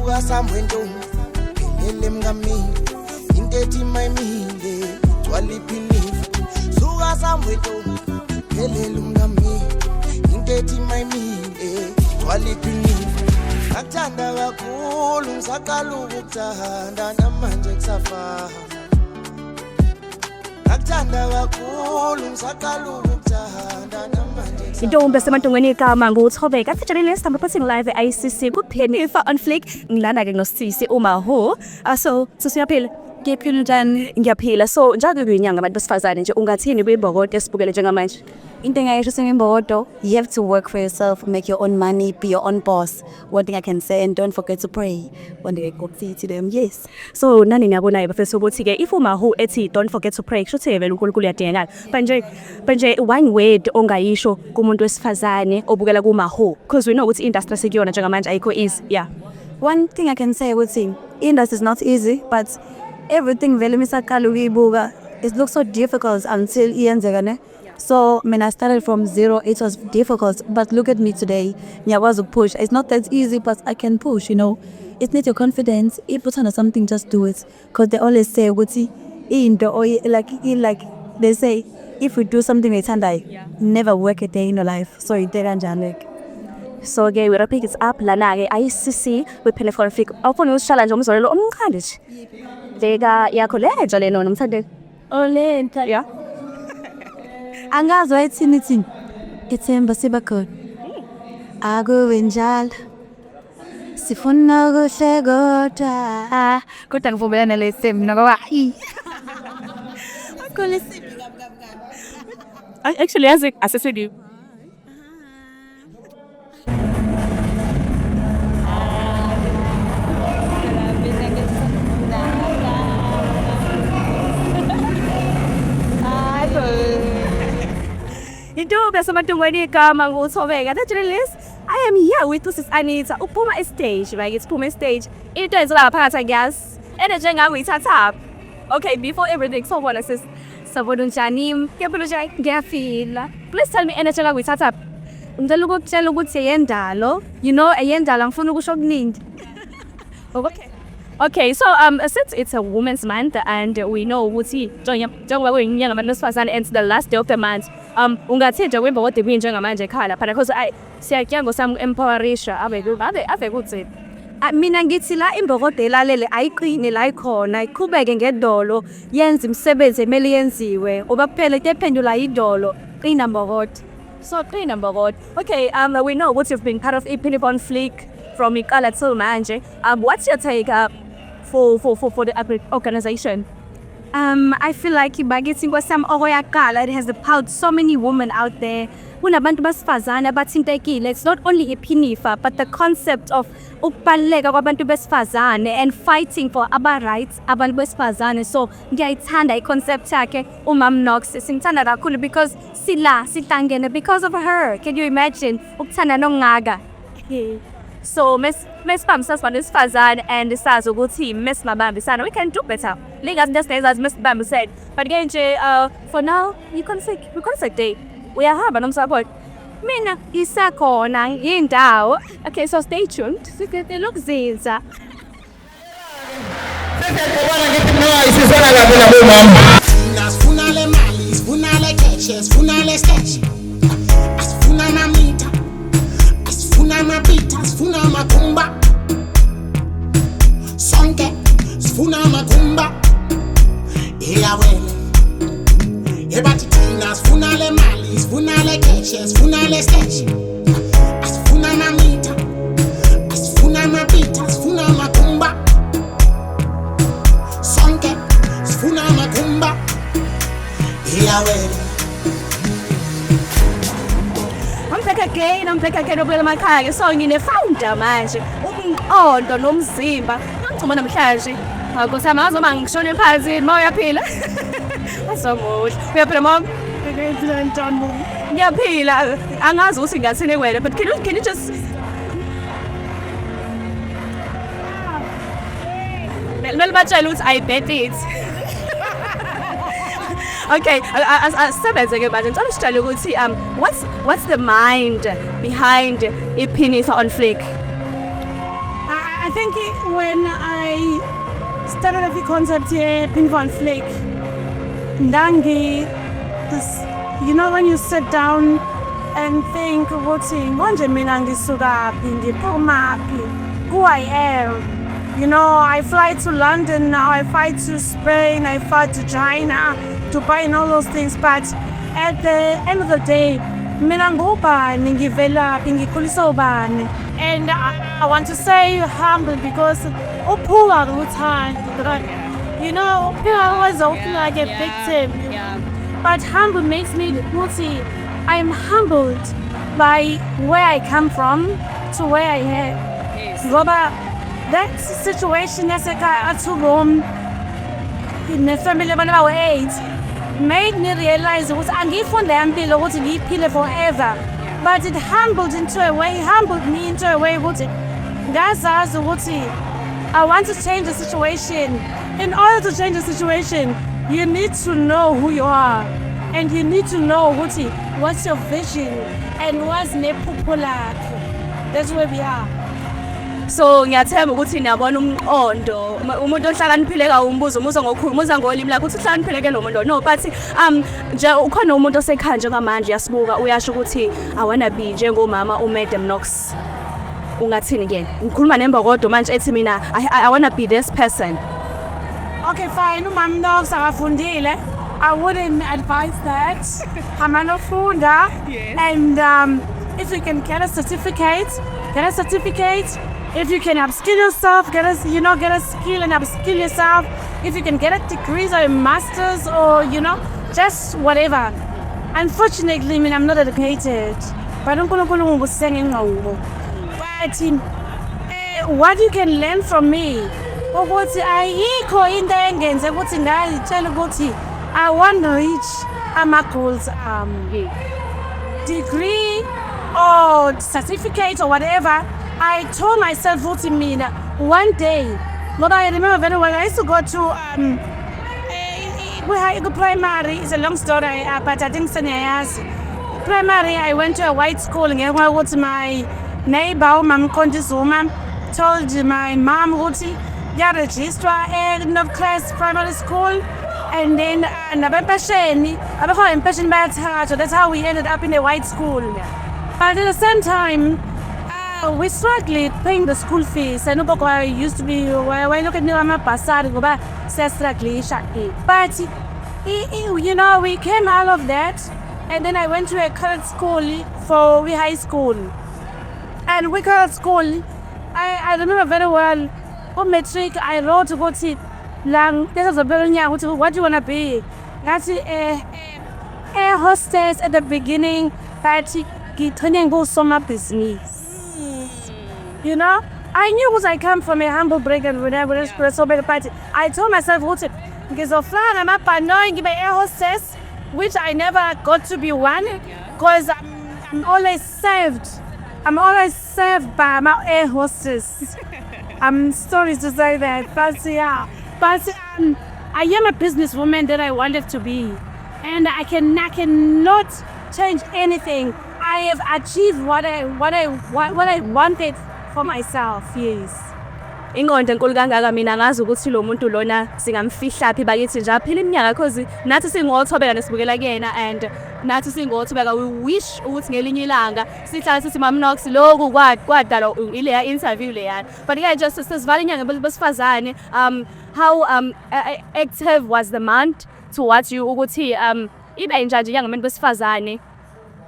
suka samwento phelele mngamile into ethi mayimile gcwala iphinifa suka samwento phelele mngamile into ethi mayimile gcwala iphinifa ngakuthanda kakhulu ngisaqala ukukuthanda namanje kusafana ngakuthanda kakhulu ngisaqala ukukuthanda namanje intombi esemantongweni igama nguThobeka asejalela nesithambo passing live e-ICC kuPhenifa on Flick ngilana ke noSisi uMahu so sisiyaphila ngiyaphila njani ngiyaphila so njalo kuyinyanga abantu besifazane nje ungathini kuyibhokodo esibukele njengamanje Into engayisho semimbokodo, you have to work for yourself, make your own money, be your own boss. One thing I can say, and don't forget to pray. One day I go see to them, yes. so nani niyabonayo bafethu ukuthi ke if uMahu ethi don't forget to pray kusho ukuthi vele uNkulunkulu uyadingakala manje one word ongayisho kumuntu wesifazane obukela kuMahu because we know ukuthi industry sekuyona njengamanje ayikho easy yeah. One thing I can say with him, industry is not easy, but everything vele misaqala ukuyibuka, it looks so difficult until iyenzeka ne. So when I started from zero, it was difficult. But look at me today. I was a push. It's not that easy, but I can push, you know. It needs your confidence. If you put on something, just do it. Because they always say, like they say, if we do something with Tandai, never work a day in your life. So you did Angelic. So again, we repeat it up lana ke ICC with Penifa Flick often use challenge umzolelo omkhandisi Vega yakho lejo leno nomthande Olenta yeah Angazwa ithini ithemba sibakhona akuwe njalo sifuna kuhle kodwa ngivumelana lesimo ngoba akole simi actually as assessed intombi esemantongweni igama nguThobeka the journalist I am here with Sis Anita uphuma stage like siphuma stage into ezela ngaphakathi ngiyazi energy engangiyithatha okay before everything so bona sis sabona njani ngiyaphulo nje ngiyafila please tell me energy engangiyithatha ngicela ukutshela ukuthi yendalo you know ayendalo ngifuna ukusho okuningi okay so since it's a women's month and we know ukuthi njengoba kuyinyanga abantu besifazane and it's the last day of the month ungathinja kwembokode kunjengamanje ekhaya lapha because siyakyango sam empowerisha ave kuthi mina ngithi la imbokode elalele ayiqini la ikhona iqhubeke ngedolo yenza imisebenzi emeli yenziwe oba kuphela kephendula idolo qina mbokode so qina mbokode okay we know what you've been part of Penifa on Flick from iqala till manje what's your take for the organization I feel like ibagithi kwasam okoyaqala it has empowered so many women out there kunabantu besifazane abathintekile it's not only Penifa but the concept of ukubaleka kwabantu besifazane and fighting for our rights abantu besifazane so ngiyayithanda iconcept yakhe uMam Knox singithanda kakhulu because sihlangene because of her can you imagine ukuthanda nongaka so mesibambisana sibantu besifazane and sazi ukuthi mesimabambisana we can do better lingazi into esingazazi mesibambisene but ke nje for now we concert day uyahamba nomsupport mina isakhona indawo okay so stay tuned sikete lokuzinza Sifuna le mali, sifuna le cash, sifuna le stash. Asifuna mamita, asifuna mapita, sifuna makumba. Sonke, sifuna makumba. Iyawele. Ebati tina, sifuna le mali, sifuna le cash, sifuna le stash. Asifuna mamita, asifuna mapita, sifuna makumba. Sonke, sifuna makumba. I'm back again obuyela emakhaya so ngine-founder manje umqondo nomzimba ngicuma namhlanje akosama azoma ngishone phansi ma uyaphila asomuhle uyaphila mom ngiyaphila angazi ukuthi ngathini wena but can you just Melbatshela ukuthi I bet it okay, asebenze ke manje ngicela usitshele ukuthi what's the mind behind Penifa on Flick? I think when I started the concept here, Pink Van Flake, Ndangi, you know, when you sit down and think, what's in who I am. You know, I fly to London now, I fly to Spain, I fly to China, Dubai and all those things, but at the end of the day, and I want to say humble because you know, people always feel like a victim. But humble makes me guilty. I am humbled by where I come from to where I am. That situation as a guy at home in the family of our age made me realize it was ungiven forever. But it humbled me into a way I want to change the situation. In order to change the situation, you need to know who you are. And you need to know what's your vision and what's popular. That's where we are. So ngiyathemba ukuthi niyabona umqondo umuntu ohlakaniphile ka umbuzo umuza ngokhuluma ngolimi lakho ukuthi uhlakaniphile ke lo muntu no but nje ukhona umuntu osekhaya njengamanje yasibuka uyasho ukuthi I wanna be njengomama uMadam Knox ungathini ke ngikhuluma nembokodo manje ethi mina I wanna be this person. Okay, fine, uMam Knox akafundile. I wouldn't advise that. Hamanofunda. Yes. And if you can get a certificate. If you can upskill yourself, get a skill and upskill yourself. If you can get a degree or a master's or, just whatever. Unfortunately, I'm not educated. But what you can learn from me, I want to reach my goals, degree or certificate or whatever. I told myself, one day, but I remember very well, I used to go to primary. It's a long story, but I think primary, I went to a white school and I went to my neighbor, Mam Kondizuma, told my mom, yeah, register end of class primary school. And then that's how we ended up in a white school. But at the same time, we struggled paying the school fees. And I used to be when I look at my passado, but we came out of that, and then I went to a current school for high school. And we current school, I remember very well. On matric, I wrote to go to Lang. This is a very young. What do you wanna be? That's air hostess at the beginning, but turning go summer business. You know, I knew what I come from a humble break and whenever it's so bad party. I told myself, because of flan, I'm up annoying by air hostess, which I never got to be one, because I'm always saved. I'm always saved by my air hostess. I'm sorry to say that, but yeah. But I am a businesswoman that I wanted to be, and I cannot change anything. I have achieved what I wanted for myself. Yes. Ingqondo enkulu kangaka mina ngazi ukuthi lo muntu lona singamfihla phi bakithi nje aphila iminyaka because nathi singothobeka nesibukela kuyena and nathi singothobeka we wish ukuthi ngelinye ilanga sihlala sithi Mam Knox lokhu kwadala ile interview leyana but yeah just sesivale inyanga besifazane how active was the month towards you ukuthi ibe njani njengabantu besifazane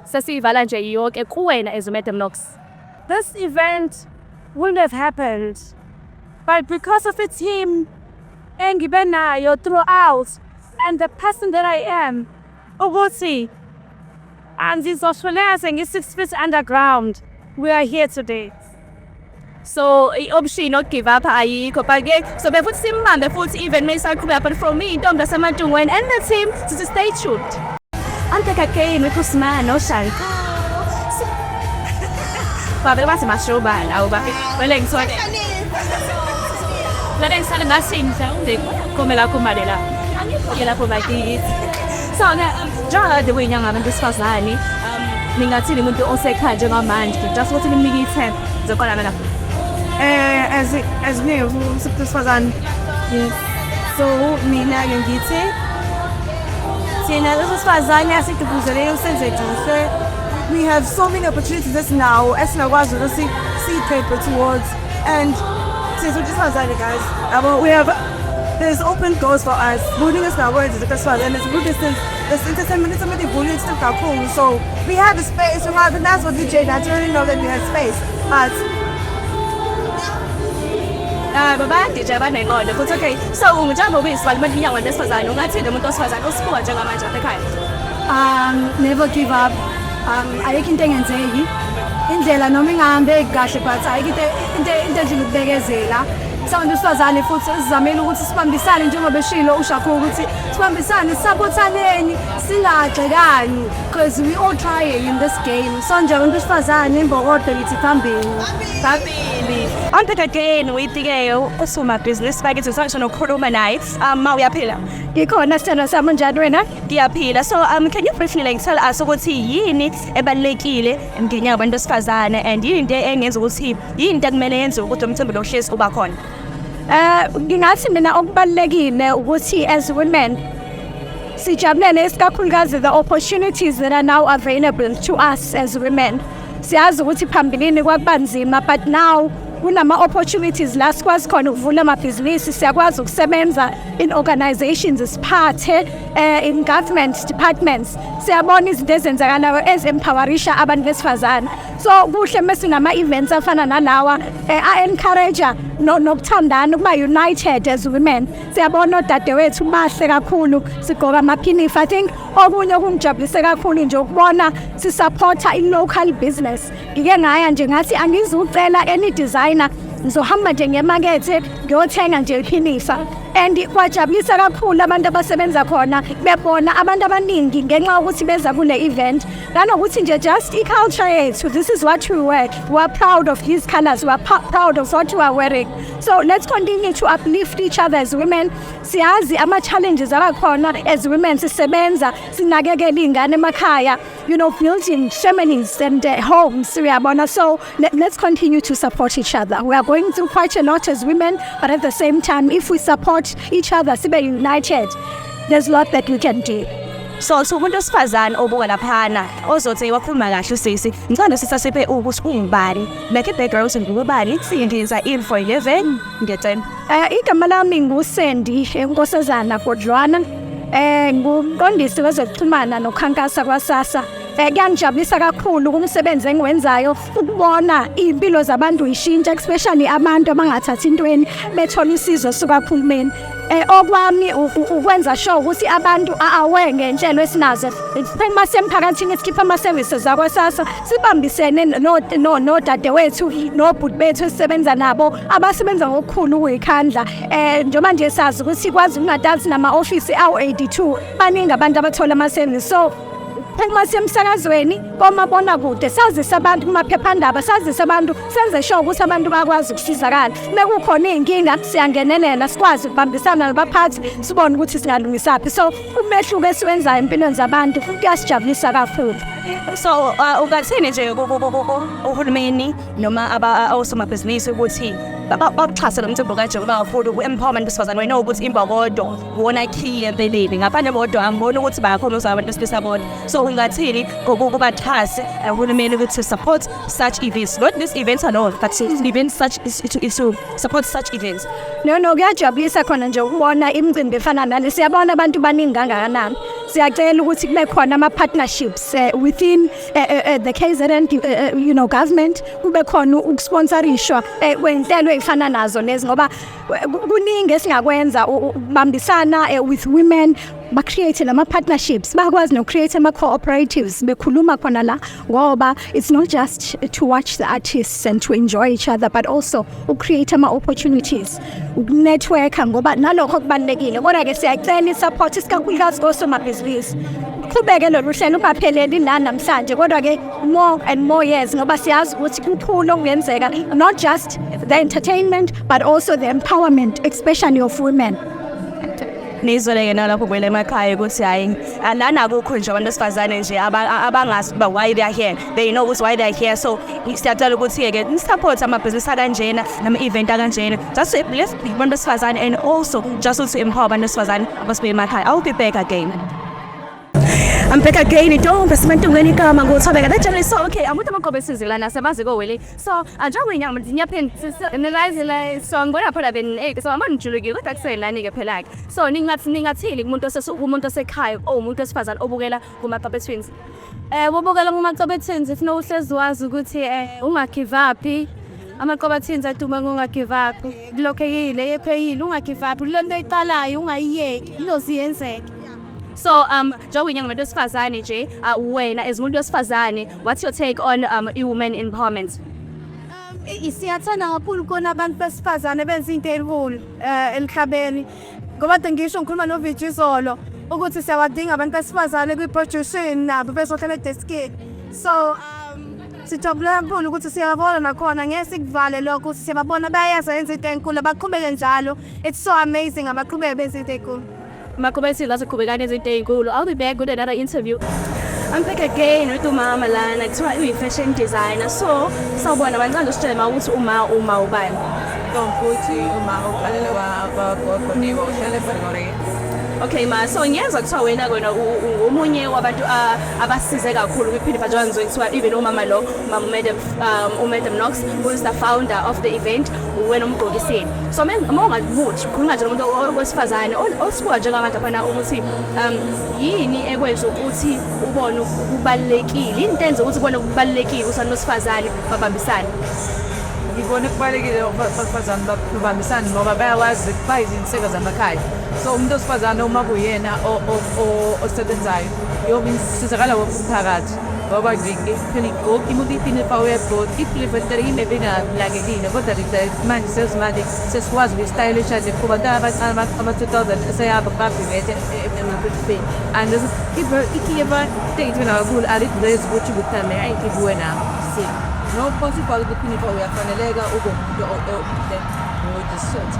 sesivala nje yonke kuwena as uMadam Knox. This event wouldn't have happened. But because of a team, engibenayo throughout, and the person that I am, Ogosi, and this Australia saying 6 feet underground, we are here today. So, obviously not give up, ayikho but so before simambe futhi even mesaqhubeka but from me Ntombi yaseMatungweni and the team to stay tuned. Antekakeni wekusmana oshari. Babe bathi mashobala awubafi. Wele ngiswade. La densare nasinza unde come la comadela. Angikho lapho bakithi. So njengoba the way nyanga abantu besifazane ningathini umuntu osekhaya njengamanje just ukuthi nimnike ithemba zokhona mina. as me besifazane. Yes. So mina ngithi thina lesifazane asidubuzele usenze kuhle. We have so many opportunities as now, esingakwazi ukuthi siyiphephe towards, and sesifazane guys. There's open doors for us. Bullying is not words, it's and it's good distance. This entertainment is somebody bullying stuff are cool. So we have a space, and that's what DJ naturally know that we have space. But baba DJ abanengqondo futhi okay so njengoba uyisibali inyanga lesifazane ungathini umuntu osifazane osibuka njengamanje apha ekhaya Never give up. Ayikho into engenzeki. Indlela noma ingahambe kahle but ayikho into nje ukubekezela. Sonke besifazane futhi sizamela ukuthi sibambisane njengoba eshilo uShakho ukuthi sibambisane sabothaneni singagxekani because we all trying in this game. So nje abantu besifazane imbokodo lithi phambili. Onto again uyitike usuma business bakithi usasho nokukhuluma naye ma uyaphila Ngikhona sithando sami njani wena? Ngiyaphila so can you briefly like tell us ukuthi yini ebalekile emndenini yabantu besifazane and yini into engenza ukuthi yini into ekumele yenziwe ukuthi umthembu lohlezi uba khona Ngingathi mina okubalekile ukuthi as women sijabulele isikakhulukazi the opportunities that are now available to us as women. Siyazi ukuthi phambilini kwakubanzima but now kunama opportunities la sikwazi khona ukuvula amabhizinisi siyakwazi ukusebenza in organizations siphathe in government departments siyabona izinto ezenzakalayo ezempowerisha abantu besifazane so kuhle mesinama events afana nalawa encourage nokuthandana ukuba united as women siyabona odadewethu bahle kakhulu sigqoka amaphinifa I think okunye okungijabulise kakhulu nje ukubona sisupporta i-local business ngike ngaya nje ngathi angizucela any designer ngizohamba nje ngemakethe ngiyothenga nje iphinifa and kwajabulisa kakhulu abantu abasebenza khona bebona abantu abaningi ngenxa ukuthi beza kule event nanokuthi nje just i-culture yethu this is what we wear we are proud of these colors we are proud of what we are wearing so let's continue to uplift each other as women siyazi ama-challenges abakhona as women sisebenza sinakekela iy'ngane emakhaya building families and homes uyabona so let's continue to support each other we are going through quite a lot as women but at the same time if we support each other sibe united there's a lot that we can do so umuntu osifazane obuka laphana ozothi wakhuluma kahle usisi ngicela sisasiphe ukuthi ungubani like i-background ngubani siyindiza info 11 ngiyacela igama lami nguSendi enkosazana Godlwana ngumqondisi wezokuxhumana nokhankasa kwaSASSA kuyangijabulisa kakhulu kumsebenzi engiwenzayo ukubona impilo zabantu ishintsha especially abantu abangathathi intweni bethola usizo suka kuhulumeni okwami ukwenza sure ukuthi abantu aware ngenhlelo esinazo uma semphakathini esikhipha ama-services akwaSASSA sibambisene nodadewethu nobhuti bethu esisebenza nabo abasebenza ngokukhulu ukuyikhandla njengoba nje sazi ukuthi KwaZulu-Natal sinama-ofisi awu-82 baningi abantu abathola ama-service so uma semsakazweni komabonakude sazise abantu kumaphephandaba sazise abantu senze sure ukuthi abantu bakwazi ukusizakala mekukhona iy'nkinga siyangenelela sikwazi ukubambisana nabaphathi sibone ukuthi singalungisaphi so umehluko esiwenzayo empilweni zabantu kuyasijabulisa kakhulu so ungathini nje uhulumeni noma osomabhizinisi ukuthi bakuxhasa lo mcimbi kanje ngoba kakhulu ku-empowerment besifazane wena ukuthi imbokodo wona key empeleni ngaphandle bodwa angiboni ukuthi bayakhona abantu besilisa bona so ungathini ngokubaxhase uhulumeni ukuthi support such events not this events alone but events such to support such events no kuyajabulisa khona nje ukubona imicimbi efana nale siyabona abantu baningi kangakanani siyacela ukuthi kube khona ama-partnerships within the KZN government kube khona ukusponsorishwa kwenhlelo ey'fana nazo lezi ngoba kuningi esingakwenza ukubambisana with women ba-create nama-partnerships bakwazi no-create ama-cooperatives bekhuluma khona la ngoba it's not just to watch the artists and to enjoy each other but also ucreate ama-opportunities ukunetworka ngoba nalokho kubalulekile kodwa-ke siyacela i-support isikakhulukazi kosomabhizinisi qhubeke lolu hlelo ungapheleli la namhlanje kodwa-ke more and more years ngoba siyazi ukuthi kukhulu okungenzeka not just the entertainment but also the empowerment especially of women nizoleke nalapho kwele emakhaya ukuthi hayi lana kukho nje abantu besifazane nje abangazi ba why they are here, they know why they are here. So siyacela ukuthi ke support amabhizinisi akanjena nama event akanjena, just let's be abantu besifazane and also just to empower abantu besifazane abasibe emakhaya. I'll be back again. I'm back again. Don't besimentu ngeni kama ngothobeka that so okay amuntu amagobe sizilana semazi ko wele so njengoba inyanga nyapheni nilazile so ngibona phela ben so amanijuluki kodwa kuselani ke phela ke so ningathili umuntu osekhaya umuntu osifazana obukela kuma Mapapa Twins ubukela kuma Mapapa Twins if no uhlezi wazi ukuthi ungagive up amaqoba Twins aduma ungagive up kulokhekile epheyile ungagive up lento eyiqalayo ungayiyeki izosiyenzeka. So njengoba inyanga abantu besifazane nje wena as umuntu wesifazane what's your take on women empowerment? Siyathanda kakhulu kona abantu besifazane benza into enkulu emhlabeni ngoba ngisho ngikhuluma noVijizolo ukuthi siyawadinga abantu besifazane kwi-production nabo bezohlala edeskini. So sijabule kakhulu ukuthi siyabona nakhona ngeke sikuvale lokho ukuthi siyababona bayayenza into enkulu baqhubeke njalo. It's so amazing abaqhubeke benza into enkulu. Maqhubeka siqhubekane izinto ezinkulu. I'll be back with another interview. I'm back again with umama lana kuthiwa uyi-fashion designer. So sawubona bancane usitshela ukuthi uma ubani? Futhi uma uqalele waboniwe uhlele eBhangore. Okay ma, so ngiyezwa kuthiwa wena umunye wabantu abasize kakhulu kwiPhilippa Jones kuthiwa even umama lo Madam Knox who is the founder of the event wena umgqokiseni. So ungabuthi khuluma nje umuntu wesifazane osibuka njengabantu abana ukuthi yini ekwenza ukuthi ubone kubalekile into enze ukuthi ubone kubalekile usana nosifazane babambisane. Ngibona kubalekile abafazana babambisane ngoba bayawazi bayizinsika zamakhaya. So umuntu osifazane uma kuyena osebenzayo yobisizakala womphakathi ngoba phela imuntu iPhilippa webboard iPhilippa inebingalakekile kodwa manje sezimali sesikwazi ukustylish nje kuba ama-2000 eseyaba babhivethe emaphilipeni and ikiva teyithina kakhulu alidlezi ukuthi kuthame ayikibuwe nami no possible iPhilippa uyafaneleka ube umuntu odisert.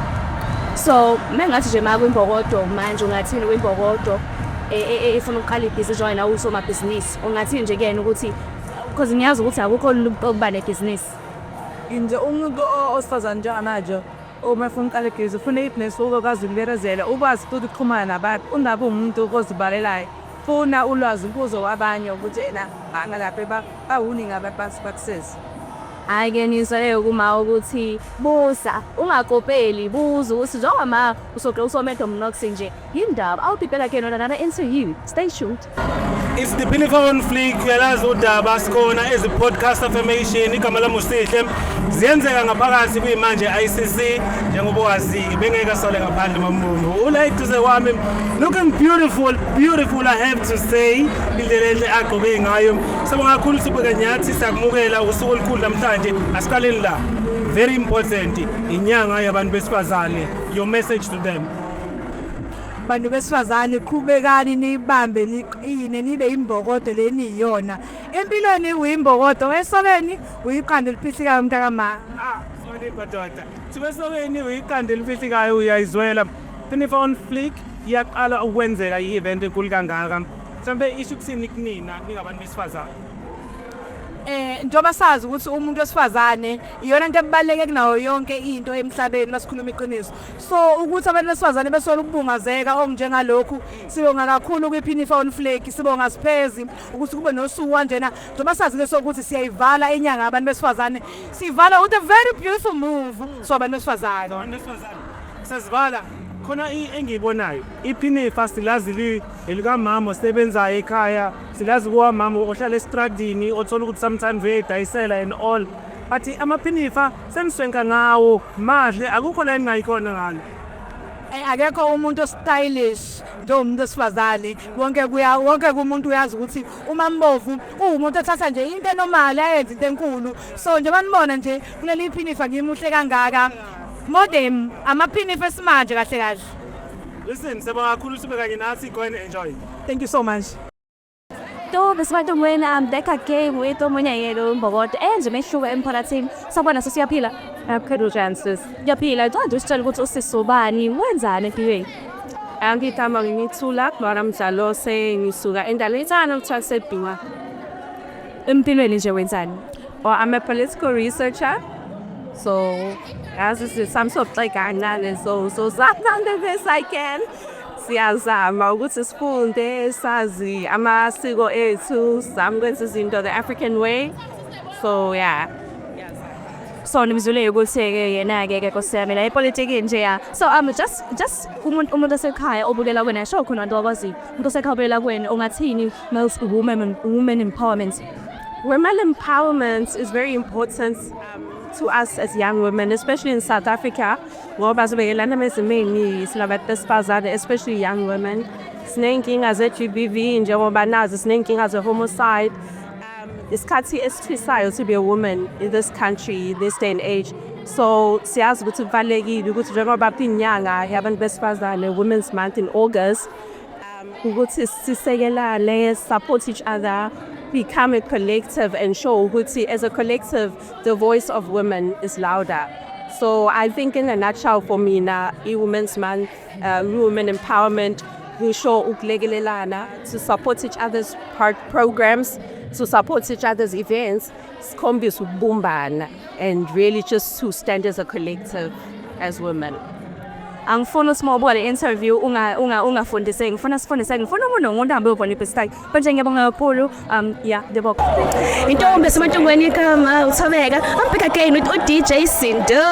So mengathi nje ma kwimbokodo manje ungathini kwimbokodo efuna ukuqala ibhizinisi njengoba nawe usomabhizinisi ungathini nje kuyena ukuthi because ngiyazi ukuthi akukho ukuba nebhizinisi nje umuntu osifazane njengamanje uma efuna ukuqala ibhizinisi ufuna ibhizinisi ukwazi ukuberezela ukwazi futhi ukuxhumana nabantu ungabe umuntu ozibalelayo funa ulwazi kuzo kwabanye ukuthi ena angalapha bawuningi abantu bakusiza. hayi ke nizeleyo kuma ukuthi buza ungakopeli buza ukuthi njengoba ma usoMadam Knox nje yindaba. I'll be back again on another interview. Stay tuned. It's the Philippa on Fleek uyalazi udaba sikhona ezi podcast affirmation igama lami uSihle ziyenzeka ngaphakathi kuyimanje ICC njengoba wazi bengeke sole ngaphandle mamuno ulike to say wami looking beautiful I have to say indlela enhle agqoke ngayo sabonga kakhulu sibeke nyathi sakumukela usuku olukhulu namhlanje asiqaleni la very important inyanga yabantu besifazane your message to them. Bantu besifazane qhubekani nibambe niqine nibe imbokodo leniyona empilweni uyimbokodo esokeni uyiqanda liphithikayo mntakama Sorry badota sibesokeni uyiqanda liphithikayo uyayizwela Philippa on Fleek iyaqala ukwenzeka i-event enkulu kangaka mhlambe isho kusini kunina ningabantu besifazane. Njoba sazi ukuthi umuntu wesifazane iyona into ebaleke kunayo yonke into emhlabeni masikhuluma iqiniso. So ukuthi abantu besifazane besola ukubungazeka onjengalokhu sibonga kakhulu kwiPhilippa on Fleek sibonga siphezi ukuthi kube nosuku kanjena njoba sazi leso ukuthi siyayivala inyanga abantu besifazane sivala with a very beautiful move so abantu besifazane. Abantu besifazane sesivala khona engiyibonayo iPhilippa silazi elikamama osebenzayo ekhaya silazi kuwamama ohlala estradini othola ukuthi sometimes uyayidayisela and all but amaPhilippa seniswenka ngawo mahle akukho la engayikhona ngalo. Akekho umuntu stylish njengomuntu osifazane wonke umuntu uyazi ukuthi uma mbovu umuntu othatha nje into enormal ayenza into enkulu so nje banibona nje kuleli iPhilippa ngimuhle kangaka modern amaPhilippa esimanje kahle kahle. Listen sabonga kakhulu sibe kanye nathi go and enjoy. Thank you so much. To besifana when I'm back again with omunye yelo imbokodo enje mehluko emphakathini sabona sesiyaphila Chances. yaphila nje usitshela ukuthi usisobani wenzani empilweni. Angigama ngithula Clara Mdlalose ngisuka endaletana kuthiwa kuseBhiwa. Empilweni nje wenzani? Or I'm a political researcher. So as this is some sort of like so done the best I can. Siyazama ukuthi sifunde sazi amasiko ethu samkwenza izinto the African way. So yeah. So nimzule ukuthi ke yena ke Nkosiyami la ipolitiki nje ya. So just umuntu osekhaya obulela kwena show khona into akwazi. Umuntu osekhaya kwena ungathini most women empowerment. Women empowerment is very important to us as young women, especially in South Africa. Ngoba sibhekelana neziningi silabantu besifazane, especially young women. Sinenkinga ze-GBV njengoba nazi sinenkinga ze-homicide. Isikhathi esithisayo to be a woman in this country, this day and age. So siyazi ukuthi kubalekile ukuthi njengoba inyanga yabantu besifazane Women's Month in August, ukuthi sisekelane, support each other, become a collective and show ukuthi as a collective the voice of women is louder. So I think in a nutshell for me na Women's Month, women empowerment, we show ukulekelelana to support each other's programs, to support each other's events, sikhombisa ukubumbana and really just to stand as a collective as women. Angifuna usimabuka le interview ungafundise ngifuna sifundise ngifuna umuntu ahambe ubona ibhestaki manje ngiyabonga kakhulu yeah debok intombi esemantungweni igama uthobeka abheka again with uDJ Sindo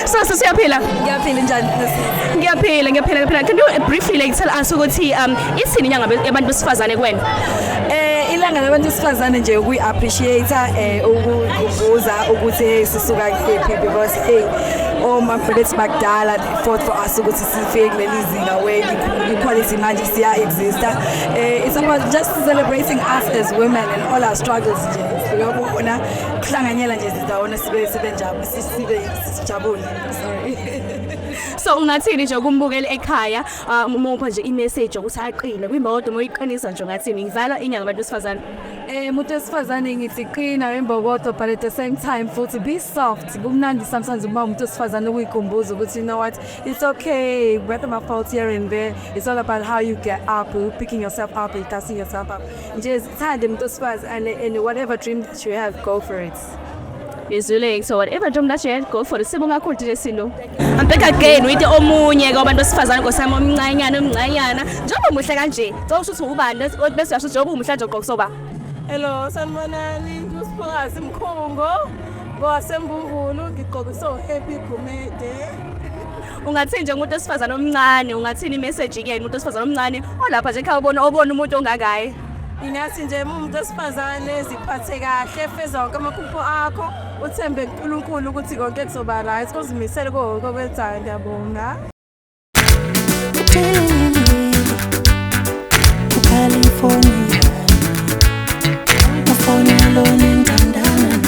so siyaphila Ngiyaphila njani? ngiyaphila can you briefly like tell us ukuthi isini inyanga yabantu besifazane kwena Ilanga labantu besifazane nje ukuyi-appreciate ukubuza ukuthi sisuka kephi because my friends bakudala they fought for us ukuthi sifike kuleli zinga where equality manje siya-exista. It's about just celebrating us as women and all our struggles nje. Uyabona kuhlanganyela nje sizawona sibe njalo sijabule. Sorry. So ungathini nje ukumbukela ekhaya umupha nje imessage ukuthi aqine kwimbodo moyiqinisa nje ngathini ngivala inyanga abantu besifazane Umuntu wesifazane ngithi qina imbokodo but at the same time futhi be soft. Kumnandi sometimes uma umuntu wesifazane ukuyikhumbuza ukuthi you know what, it's okay, whether my fault here and there, it's all about how you get up, picking yourself up and dusting yourself up. Nje thanda umuntu wesifazane and whatever dream that you have, go for it. Izuleke so whatever dream that you have, go for it. Sibonga kakhulu nje Sindo. I'm back again with omunye kwabantu besifazane Nkosiyami omncanyana njengoba muhle kanje zawusho ukuthi ubani bese uyasho njengoba umuhle nje ngokusoba Hello, sanibonani, ngusiphokazi Mkhongo. Ngosembungulu ngigqoke so happy Gumede. ungathini nje umuntu osifazana omncane ungathini imessage ke umuntu osifazana omncane olapha nje ekhaya ubona umuntu ongakayi Ingathi nje umuntu osifazane ziphathe kahle feza wonke amaphupho akho uthembe kuNkulunkulu ukuthi konke kuzoba right uzimisele kokwenzayo ngiyabonga California phone alone in Tandana.